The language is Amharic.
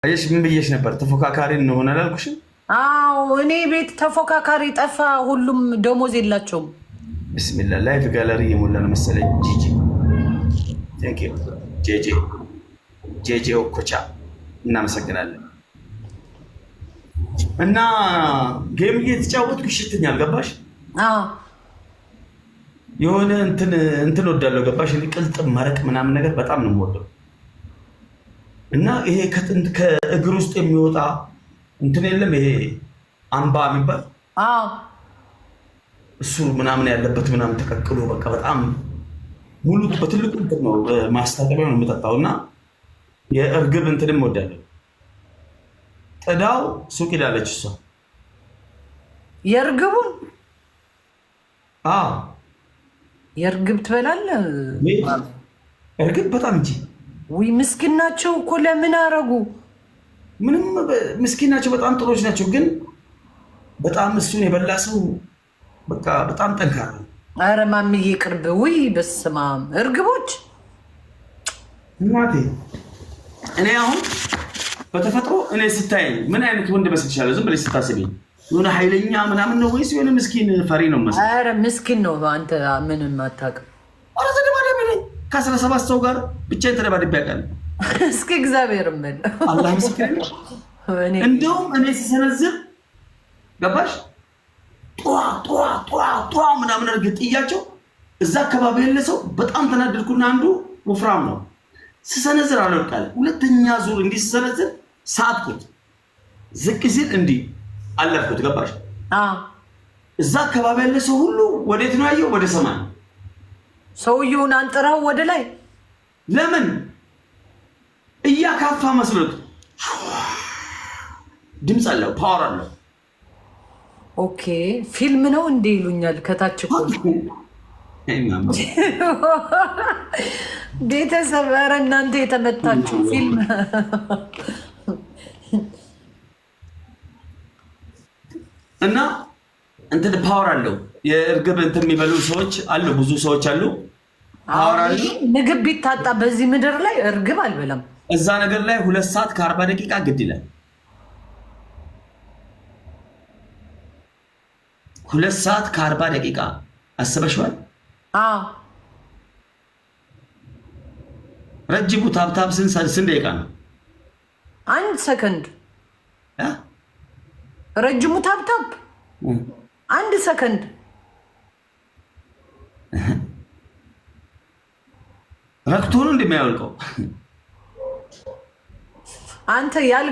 አየሽ ምን ብዬሽ ነበር? ተፎካካሪ እንሆን አላልኩሽም? አዎ እኔ ቤት ተፎካካሪ ጠፋ። ሁሉም ደሞዝ የላቸውም። ቢስሚላ ላይፍ ጋለሪ የሞላ ነው መሰለኝ። ጂጂ ቴንክ ዩ ጄጄ ጄጄ ኦኮቻ እናመሰግናለን። እና ጌም እየተጫወትኩ ይሽተኛል። ገባሽ? አዎ የሆነ እንትን ወዳለው ገባሽ? ቅልጥም መረቅ ምናምን ነገር በጣም ነው የምወደው። እና ይሄ ከእግር ውስጥ የሚወጣ እንትን የለም ይሄ አምባ የሚባል እሱ ምናምን ያለበት ምናምን ተቀቅሎ በቃ በጣም ሙሉ በትልቁ እንትን ነው ማስታጠቢያ ነው የምጠጣው። እና የእርግብ እንትንም ወዳለሁ። ጥዳው ሱቅ ሄዳለች እሷ የእርግቡን የእርግብ ትበላለህ? እርግብ በጣም እንጂ ውይ ምስኪን ናቸው እኮ ለምን አረጉ? ምንም ምስኪን ናቸው፣ በጣም ጥሮች ናቸው። ግን በጣም እሱን የበላ ሰው በቃ በጣም ጠንካራ። አረ ማምዬ ቅርብ። ውይ በስመ አብ እርግቦች እናቴ። እኔ አሁን በተፈጥሮ እኔ ስታየኝ ምን አይነት ወንድ መስልሻለሁ? ዝም ብለሽ ስታስቢኝ የሆነ ኃይለኛ ምናምን ነው ወይስ የሆነ ምስኪን ፈሪ ነው መስል? አረ ምስኪን ነው አንተ ምንም አታውቅም። ኧረ ተደባዳቢ ነኝ ከ17 ሰው ጋር ብቻዬን ተደባድቤ አውቃለሁ። እስኪ እግዚአብሔር ምን አላህ ምስክር። እንደውም እኔ ሲሰነዝር ገባሽ ጧ ምናምን እርግጥያቸው እዛ አካባቢ ያለ ሰው በጣም ተናደድኩና አንዱ ወፍራም ነው ስሰነዝር አልወጣለ። ሁለተኛ ዙር እንዲህ ስሰነዝር ሳትኩት፣ ዝቅ ሲል እንዲህ አለፍኩት። ገባሽ? እዛ አካባቢ ያለ ሰው ሁሉ ወዴት ነው ያየው? ወደ ሰማይ። ሰውየውን አንጥረው ወደ ላይ ለምን እያካፋ መስሎት ድምፅ አለው፣ ፓወር አለው። ኦኬ ፊልም ነው እንዴ ይሉኛል ከታች እኮ ቤተሰብ። ኧረ እናንተ የተመታችሁ ፊልም እና እንትን ፓወር አለው። የእርግብ እንትን የሚበሉ ሰዎች አሉ፣ ብዙ ሰዎች አሉ። ፓወር አለው። ምግብ ቢታጣ በዚህ ምድር ላይ እርግብ አልበላም። እዛ ነገር ላይ 2 ሰዓት ከ40 ደቂቃ ግድ ይላል። 2 ሰዓት ከ40 ደቂቃ አስበሽዋል? ረጅሙ ታብታብ ስንት ደቂቃ ነው? 1 ሰከንድ። ረጅሙ ታብታብ 1 ሰከንድ። ረክቶ ነው እንደሚያወልቀው አንተ ያል